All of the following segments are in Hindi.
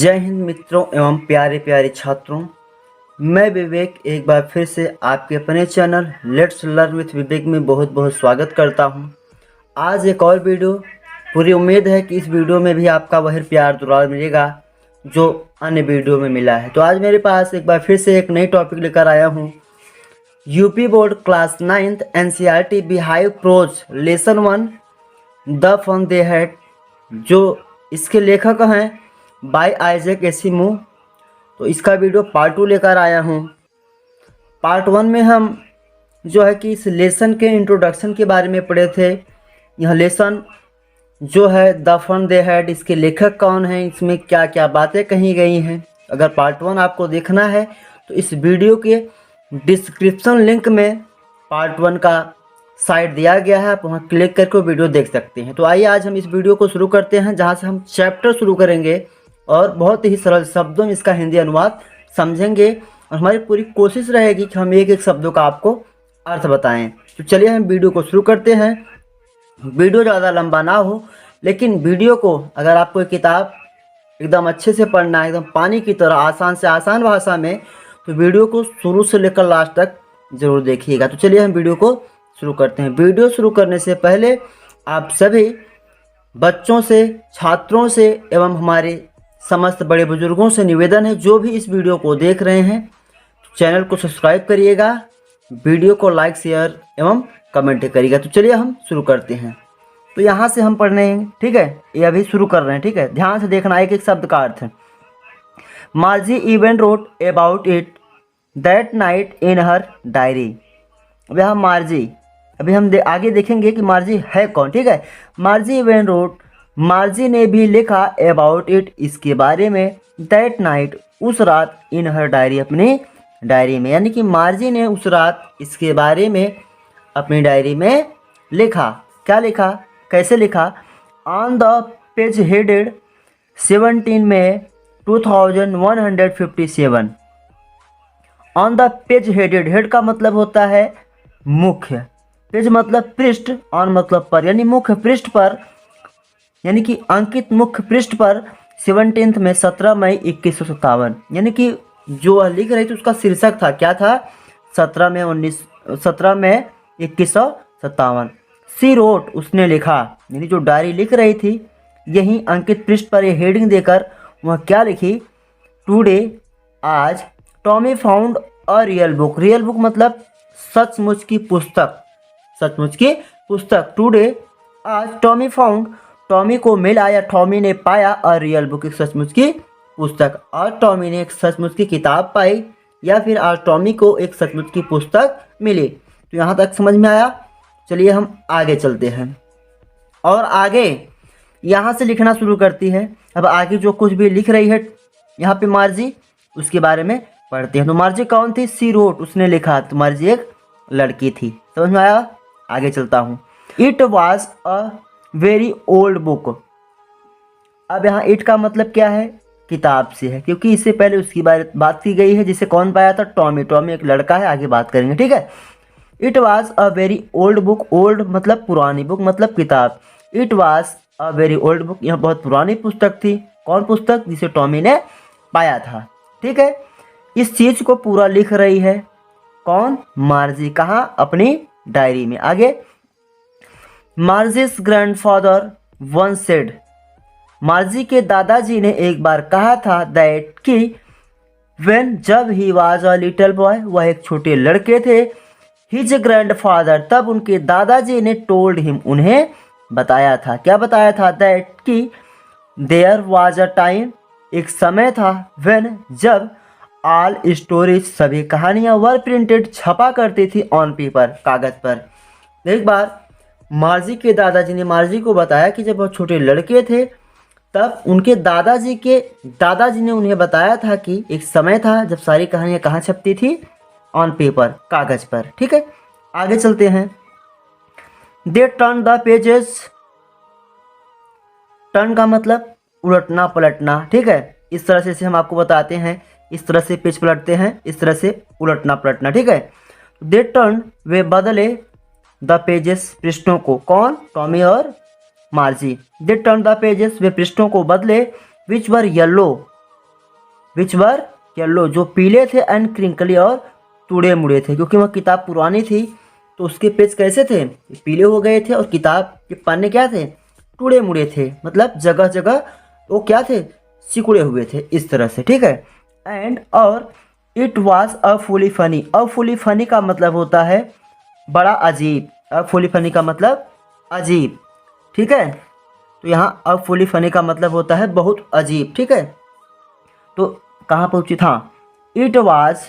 जय हिंद मित्रों एवं प्यारे प्यारे छात्रों। मैं विवेक एक बार फिर से आपके अपने चैनल लेट्स लर्न विथ विवेक में बहुत बहुत स्वागत करता हूं। आज एक और वीडियो, पूरी उम्मीद है कि इस वीडियो में भी आपका वही प्यार दुलार मिलेगा जो अन्य वीडियो में मिला है। तो आज मेरे पास एक बार फिर से एक नई टॉपिक लेकर आया हूँ। UP board class 9th NCERT Beehive prose lesson 1 the fun they had, जो इसके लेखक हैं बाय आइजैक एसिमोव। तो इसका वीडियो पार्ट 2 लेकर आया हूँ। पार्ट 1 में हम जो है कि इस लेसन के इंट्रोडक्शन के बारे में पढ़े थे। यह लेसन जो है द फन दे हैड, इसके लेखक कौन हैं, इसमें क्या क्या बातें कही गई हैं। अगर पार्ट 1 आपको देखना है तो इस वीडियो के डिस्क्रिप्शन लिंक में पार्ट 1 का साइट दिया गया है, आप वहाँ क्लिक करके वीडियो देख सकते हैं। तो आइए आज हम इस वीडियो को शुरू करते हैं, जहाँ से हम चैप्टर शुरू करेंगे और बहुत ही सरल शब्दों में इसका हिंदी अनुवाद समझेंगे। और हमारी पूरी कोशिश रहेगी कि हम एक एक शब्दों का आपको अर्थ बताएं। तो चलिए हम वीडियो को शुरू करते हैं। वीडियो ज़्यादा लंबा ना हो, लेकिन वीडियो को अगर आपको एक किताब एकदम अच्छे से पढ़ना है, एकदम पानी की तरह आसान से आसान भाषा में, तो वीडियो को शुरू से लेकर लास्ट तक ज़रूर देखिएगा। तो चलिए हम वीडियो को शुरू करते हैं। वीडियो शुरू करने से पहले आप सभी बच्चों से, छात्रों से एवं हमारे समस्त बड़े बुजुर्गों से निवेदन है, जो भी इस वीडियो को देख रहे हैं चैनल को सब्सक्राइब करिएगा, वीडियो को लाइक शेयर एवं कमेंट करिएगा। तो चलिए हम शुरू करते हैं। तो यहाँ से हम पढ़ने हैं, ठीक है, ये अभी शुरू कर रहे हैं, ठीक है, ध्यान से देखना एक एक शब्द का अर्थ है। मार्जी even wrote about it that night in her diary. अब यहाँ मार्जी, अभी हम आगे देखेंगे कि मार्जी है कौन, ठीक है। मार्जी इवन रोट, मार्जी ने भी लिखा अबाउट इट, इसके बारे में, दैट नाइट, उस रात, इन हर डायरी, अपनी डायरी में। यानी कि मार्जी ने उस रात इसके बारे में अपनी डायरी में लिखा। क्या लिखा, कैसे लिखा? On the page headed 17 May 2157। On the page headed, head का मतलब होता है मुख्य, पेज मतलब पृष्ठ, ऑन मतलब पर, यानी मुख्य पृष्ठ पर, यानी कि अंकित मुख्य पृष्ठ पर 17 में 17 मई 2157, यानी कि जो वह लिख रही थी उसका शीर्षक था, क्या था? 17 मई 2157। सी रोट, उसने लिखा, यानी जो डायरी लिख रही थी, यही अंकित पृष्ठ पर ये हेडिंग देकर वह क्या लिखी? टुडे, आज, Tommy found a real book. Real book मतलब सचमुच की पुस्तक, सचमुच की पुस्तक। टुडे, आज, टॉमी फाउंड, टॉमी को मिला या टॉमी ने पाया, अ रियल बुक, एक सचमुच की पुस्तक। आज टॉमी ने एक सचमुच की किताब पाई, या फिर आज टॉमी को एक सचमुच की पुस्तक मिली। तो यहाँ तक समझ में आया। चलिए हम आगे चलते हैं और आगे यहाँ से लिखना शुरू करती है। अब आगे जो कुछ भी लिख रही है यहाँ पे मार्जी, उसके बारे में पढ़ते हैं। तो मार्जी कौन थी? सी रोट, उसने लिखा। तो मार्जी एक लड़की थी। समझ में आया? आगे चलता हूँ। It was a very old book. अब यहाँ इट का मतलब क्या है? किताब से है, क्योंकि इससे पहले उसकी बात की गई है, जिसे कौन पाया था? टॉमी। टॉमी एक लड़का है, आगे बात करेंगे, ठीक है। It was a very old book, old मतलब पुरानी, बुक मतलब किताब। It was a very old book, यह बहुत पुरानी पुस्तक थी। कौन पुस्तक? जिसे टॉमी ने पाया था, ठीक है। इस चीज को पूरा लिख रही है कौन? मार्जी। कहाँ? अपनी डायरी में। आगे, मार्जीज ग्रैंडफादर वंस सेड, मार्जी के दादाजी ने एक बार कहा था, दैट कि व्हेन, जब, he was a little boy, वह एक छोटे लड़के थे, हिज ग्रैंडफादर, तब उनके दादाजी ने टोल्ड हिम, उन्हें बताया था। क्या बताया था? दैट कि देयर वाज अ टाइम, एक समय था, व्हेन, जब, ऑल स्टोरीज, सभी कहानियां, वर प्रिंटेड, छपा करती थी, ऑन पेपर, कागज पर। एक बार मार्जी के दादाजी ने मार्जी को बताया कि जब वह छोटे लड़के थे, तब उनके दादाजी ने उन्हें बताया था कि एक समय था जब सारी कहानियां कहाँ छपती थी? ऑन पेपर, कागज पर, ठीक है। आगे चलते हैं। दे टर्न द पेजेस, टर्न का मतलब उलटना पलटना, ठीक है। इस तरह से हम आपको बताते हैं, इस तरह से पेज पलटते हैं, इस तरह से उलटना पलटना, ठीक है। दे टर्न, वे बदले, द पेजेस, पृष्ठों को। कौन? टॉमी और Margie. They turn the pages, वे पृष्ठों को बदले, विच वर येलो, विच वर येलो, जो पीले थे, एंड क्रिंकली, और टूड़े मुड़े थे, क्योंकि वह किताब पुरानी थी तो उसके पेज कैसे थे, पीले हो गए थे, और किताब के पन्ने क्या थे, टूड़े मुड़े थे, मतलब जगह जगह वो क्या थे, सिकुड़े हुए थे, इस तरह से, ठीक है। एंड और it was a fully funny, a fully funny का मतलब होता है बड़ा अजीब, अ फुली फनी का मतलब अजीब, ठीक है। तो यहाँ अ फुली फनी का मतलब होता है बहुत अजीब, ठीक है। तो कहाँ पहुँची था, इट वाज,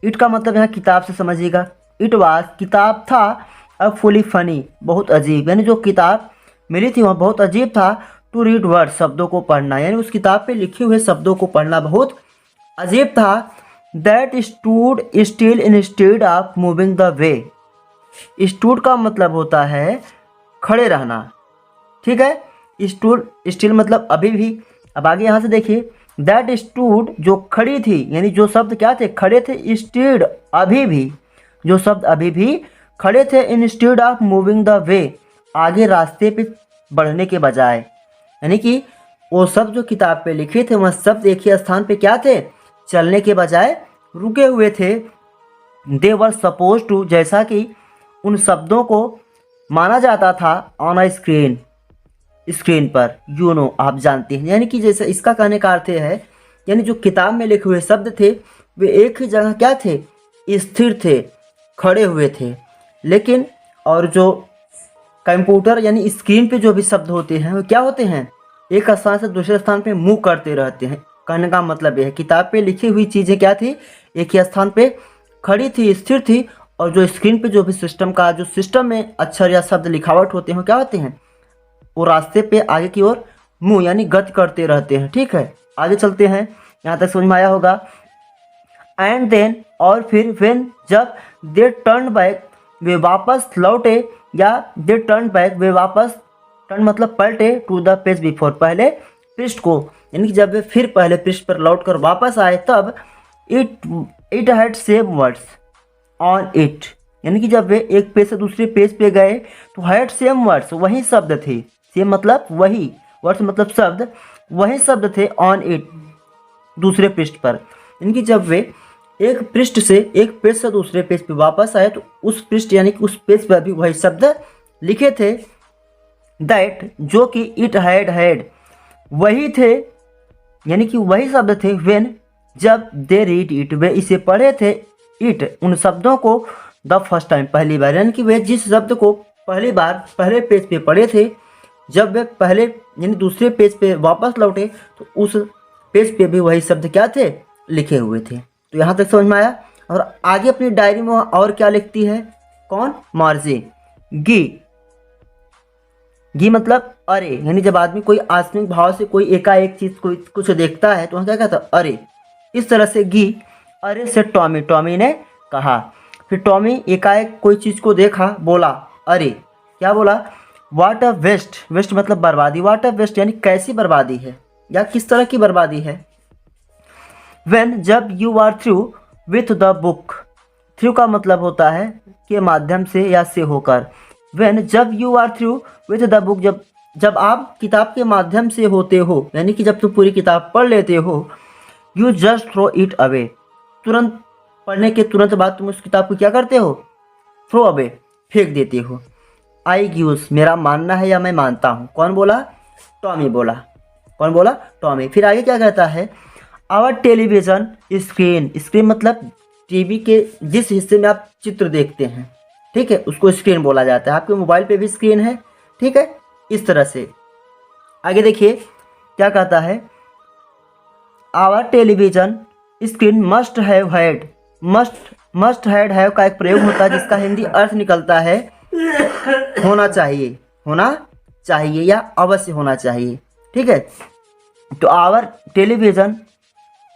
इट का मतलब यहाँ किताब से समझिएगा, इट वाज किताब था, अब फुली फनी बहुत अजीब, यानी जो किताब मिली थी वह बहुत अजीब था, टू रीड वर्ड शब्दों को पढ़ना, यानी उस किताब पे लिखे हुए शब्दों को पढ़ना बहुत अजीब था। That stood still instead of moving the way, stood का मतलब होता है खड़े रहना, ठीक है। स्टूड स्टिल मतलब अभी भी। अब आगे यहाँ से देखिए, दैट स्टूड जो खड़ी थी, यानी जो शब्द क्या थे, खड़े थे, स्टीड अभी भी, जो शब्द अभी भी खड़े थे, instead of moving the way, आगे रास्ते पे बढ़ने के बजाय, यानी कि वो शब्द जो किताब पे लिखे थे वह शब्द एक ही स्थान पे क्या थे, चलने के बजाय रुके हुए थे। दे वर सपोज टू, जैसा कि उन शब्दों को माना जाता था, ऑन अ स्क्रीन, स्क्रीन पर, आप जानते हैं, यानी कि जैसे इसका कहने का अर्थ है, यानी जो किताब में लिखे हुए शब्द थे वे एक ही जगह क्या थे, स्थिर थे, खड़े हुए थे, लेकिन और जो कंप्यूटर यानी स्क्रीन पे जो भी शब्द होते हैं वो क्या होते हैं, एक स्थान से दूसरे स्थान पे मूव करते रहते हैं। कहने का मतलब यह है किताब पे लिखी हुई चीज़ें क्या थी, एक ही स्थान पे खड़ी थी, स्थिर थी, और जो स्क्रीन पे जो भी सिस्टम का जो सिस्टम में अक्षर या शब्द लिखावट होते हैं क्या होते हैं, वो रास्ते पे आगे की ओर मूव यानी गति करते रहते हैं, ठीक है। आगे चलते हैं, यहाँ तक समझ में आया होगा। एंड देन, और फिर, व्हेन जब, दे टर्न बैक वे वापस लौटे, या दे टर्न बैक वे वापस, टर्न मतलब पलटे, टू द पेज बिफोर पहले पृष्ठ को, यानी कि जब वे फिर पहले पृष्ठ पर लौट कर वापस आए तब it it had same words on it, यानी कि जब वे एक पेज से दूसरे पेज पे गए तो हैड सेम वर्ड्स वही शब्द थे, सेम मतलब वही, वर्ड्स मतलब शब्द, वही शब्द थे ऑन इट दूसरे पृष्ठ पर, यानी कि जब वे एक पृष्ठ से एक पेज से दूसरे पेज पे वापस आए तो उस पृष्ठ यानी कि उस पेज पर भी वही शब्द लिखे थे। दैट जो कि इट हैड वही थे, यानी कि वही शब्द थे, व्हेन जब दे रीड इट वे इसे पढ़े थे, इट उन शब्दों को, द फर्स्ट टाइम पहली बार, यानी कि वे जिस शब्द को पहली बार पहले पेज पे पढ़े थे, जब वे पहले यानी दूसरे पेज पे वापस लौटे तो उस पेज पे भी वही शब्द क्या थे, लिखे हुए थे। तो यहाँ तक समझ में आया। और आगे अपनी डायरी में और क्या लिखती है, कौन, मार्जी, गी मतलब अरे, यानी जब आदमी कोई आत्मिक भाव से कोई एकाएक चीज कोई कुछ देखता है तो वहाँ क्या कहता है, अरे, इस तरह से गी, अरे से टॉमी, टॉमी ने कहा, फिर टॉमी एकाएक कोई चीज को देखा, बोला अरे, क्या बोला, वाट अ वेस्ट, वेस्ट मतलब बर्बादी, वाट अ वेस्ट यानी कैसी बर्बादी है या किस तरह की बर्बादी है। व्हेन जब you are through with the book, through का मतलब होता है के माध्यम से या से होकर, व्हेन जब you are through with the book, जब आप किताब के माध्यम से होते हो, यानी कि जब तुम पूरी किताब पढ़ लेते हो, you just throw it away, तुरंत पढ़ने के तुरंत बाद तुम उस किताब को क्या करते हो, थ्रो अवे, फेंक देते हो। आई गिव्स मेरा मानना है या मैं मानता हूँ, कौन बोला, टॉमी बोला, कौन बोला, टॉमी। फिर आगे क्या कहता है, आवर टेलीविज़न स्क्रीन, स्क्रीन मतलब टीवी के जिस हिस्से में आप चित्र देखते हैं, ठीक है, उसको स्क्रीन बोला जाता है। आपके मोबाइल पे भी स्क्रीन है, ठीक है, इस तरह से। आगे देखिए क्या कहता है, our television screen must have had, must have का एक प्रयोग होता है जिसका हिंदी अर्थ निकलता है होना चाहिए, होना चाहिए या अवश्य होना चाहिए, ठीक है। तो आवर टेलीविज़न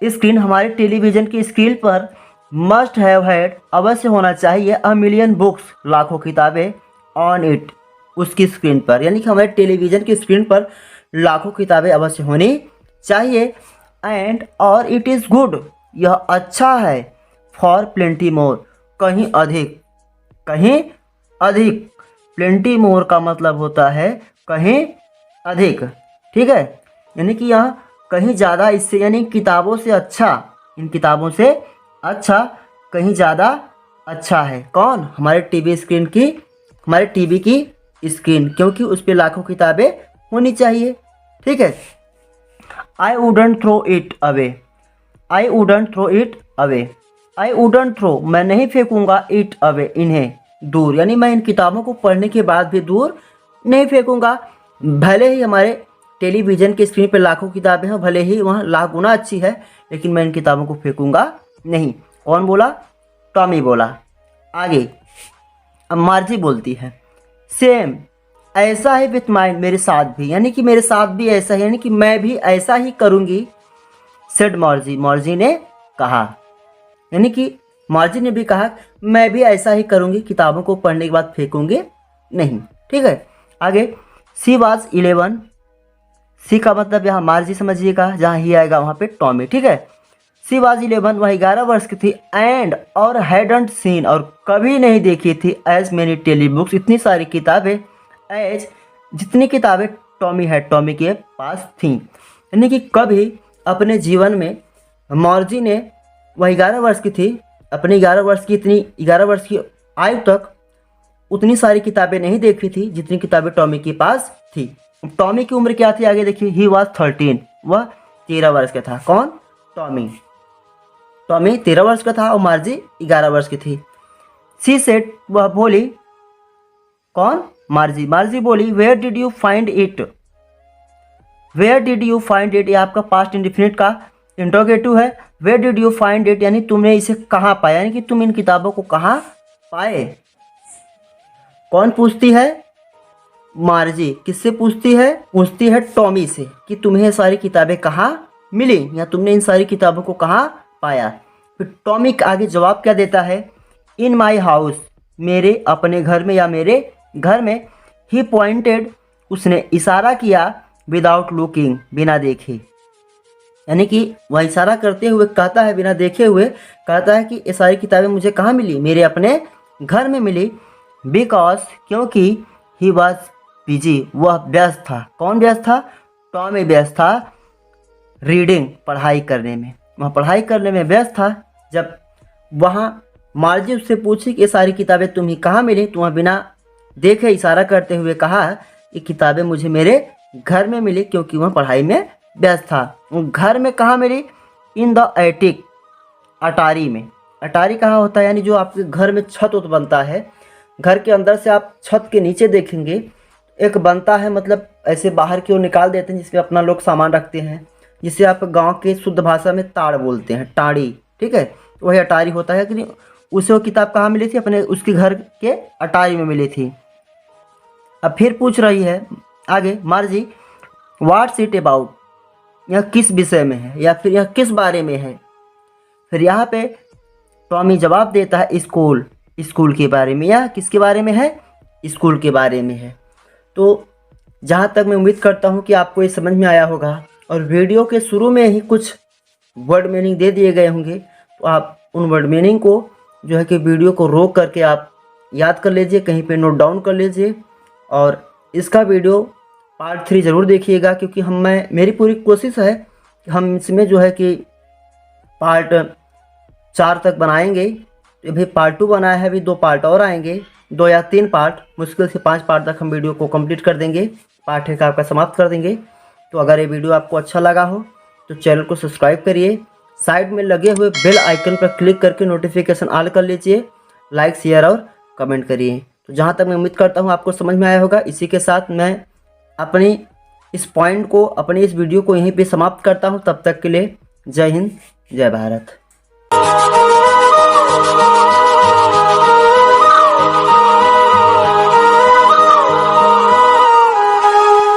स्क्रीन, हमारे टेलीविज़न की स्क्रीन पर मस्ट हैव हैड अवश्य होना चाहिए, अ मिलियन बुक्स लाखों किताबें, ऑन इट उसकी स्क्रीन पर, यानी कि हमारे टेलीविज़न की स्क्रीन पर लाखों किताबें अवश्य होनी चाहिए। एंड और इट इज़ गुड, यह अच्छा है, फॉर प्लेंटी मोर, कहीं अधिक, कहीं अधिक, प्लेंटी मोर का मतलब होता है कहीं अधिक, ठीक है, यानी कि यहाँ कहीं ज़्यादा इससे यानी किताबों से अच्छा, इन किताबों से अच्छा कहीं ज़्यादा अच्छा है। कौन? हमारे टीवी स्क्रीन की, हमारे टीवी की स्क्रीन, क्योंकि उस पर लाखों किताबें होनी चाहिए। ठीक है। I wouldn't throw it away, I wouldn't throw it away, I wouldn't throw मैं नहीं फेंकूंगा, इट अवे इन्हें दूर, यानी मैं इन किताबों को पढ़ने के बाद भी दूर नहीं फेंकूंगा। भले ही हमारे टेलीविज़न की स्क्रीन पर लाखों किताबें हैं, भले ही वहाँ लाख गुना अच्छी है, लेकिन मैं इन किताबों को फेंकूंगा नहीं। कौन बोला? टॉमी बोला। आगे अब मार्जी बोलती है, सेम ऐसा है विथ माइंड, मेरे साथ भी, यानी कि मेरे साथ भी ऐसा है, यानी कि मैं भी ऐसा ही करूँगी। सेड मार्जी, मार्जी ने कहा, यानी कि मार्जी ने भी कहा मैं भी ऐसा ही करूँगी, किताबों को पढ़ने के बाद फेंकूंगी नहीं। ठीक है। आगे सी वाज 11, सी का मतलब यहाँ मार्जी समझिएगा, जहाँ ही आएगा वहाँ पे टॉमी। ठीक है। सी वाज 11, वह 11 वर्ष की थी, एंड और हैडंट सीन और कभी नहीं देखी थी, एज मेनी टेली बुक्स इतनी सारी किताबें, एज जितनी किताबें टॉमी है, टॉमी के पास थीं, यानी कि कभी अपने जीवन में मार्जी ने, वह 11 वर्ष की थी, अपनी 11 वर्ष की, इतनी 11 वर्ष की आयु तक उतनी सारी किताबें नहीं देखी थी जितनी किताबें टॉमी के पास थी। टॉमी की उम्र क्या थी? आगे देखिए, ही वॉज 13, वह 13 वर्ष का था। कौन? टॉमी। टॉमी 13 वर्ष का था और मार्जी 11 वर्ष की थी। सी सेड, वह बोली, कौन? मार्जी। मार्जी बोली, where did you find it, where did you find it, ये आपका पास्ट इंडिफिनिट का इंट्रोगेटिव है। Where did you find it यानी तुमने इसे कहाँ पाया, यानी कि तुम इन किताबों को कहाँ पाए। कौन पूछती है? मार्जी। किससे पूछती है? पूछती है टॉमी से कि तुम्हें सारी किताबें कहाँ मिली, या तुमने इन सारी किताबों को कहाँ पाया। फिर टॉमी आगे जवाब क्या देता है? इन माई हाउस, मेरे अपने घर में या मेरे घर में। ही पॉइंटेड, उसने इशारा किया, विदाउट लुकिंग, बिना देखे, यानी कि वह इशारा करते हुए कहता है, बिना देखे हुए कहता है कि ये सारी किताबें मुझे कहाँ मिली? मेरे अपने घर में मिली। बिकॉज, क्योंकि ही वॉज बिजी, वह व्यस्त था। कौन व्यस्त था? टॉमी व्यस्त था रीडिंग, पढ़ाई करने में, वह पढ़ाई करने में व्यस्त था। जब वहाँ मार्जी उससे पूछी कि ये सारी किताबें तुम्हें कहाँ मिली, तो वह बिना देखे इशारा करते हुए कहा, ये किताबें मुझे मेरे घर में मिली, क्योंकि वह पढ़ाई में व्यस्त था। घर में कहाँ मिली? इन द एटिक, अटारी में। अटारी कहाँ होता है? यानी जो आपके घर में छत उत बनता है, घर के अंदर से आप छत के नीचे देखेंगे एक बनता है, मतलब ऐसे बाहर की ओर निकाल देते हैं, जिसमें अपना लोग सामान रखते हैं, जिसे आप गांव के शुद्ध भाषा में ताड़ बोलते हैं, टाड़ी। ठीक है। वही अटारी होता है। कि उसे वो किताब कहाँ मिली थी? अपने उसके घर के अटारी में मिली थी। अब फिर पूछ रही है आगे मार्जी, व्हाट्स इट अबाउट, यह किस विषय में है, या फिर यह किस बारे में है। फिर यहाँ पे टॉमी जवाब देता है, स्कूल, स्कूल के बारे में। या किसके बारे में है? स्कूल के बारे में है। तो जहाँ तक मैं उम्मीद करता हूँ कि आपको ये समझ में आया होगा, और वीडियो के शुरू में ही कुछ वर्ड मीनिंग दे दिए गए होंगे, तो आप उन वर्ड मीनिंग को जो है कि वीडियो को रोक करके आप याद कर लीजिए, कहीं पे नोट डाउन कर लीजिए, और इसका वीडियो पार्ट 3 ज़रूर देखिएगा, क्योंकि मेरी पूरी कोशिश है कि हम इसमें जो है कि पार्ट 4 तक बनाएंगे। अभी पार्ट 2 बनाया है, अभी 2 पार्ट और आएंगे, 2 या 3 पार्ट, मुश्किल से 5 पार्ट तक हम वीडियो को कंप्लीट कर देंगे, पार्ट 1 आपका समाप्त कर देंगे। तो अगर ये वीडियो आपको अच्छा लगा हो तो चैनल को सब्सक्राइब करिए, साइड में लगे हुए बेल आइकन पर क्लिक करके नोटिफिकेशन ऑल कर लीजिए, लाइक शेयर और कमेंट करिए। तो जहाँ तक मैं उम्मीद करता हूँ आपको समझ में आया होगा। इसी के साथ मैं अपनी इस पॉइंट को, अपनी इस वीडियो को यहीं पे समाप्त करता हूँ। तब तक के लिए जय हिंद, जय भारत।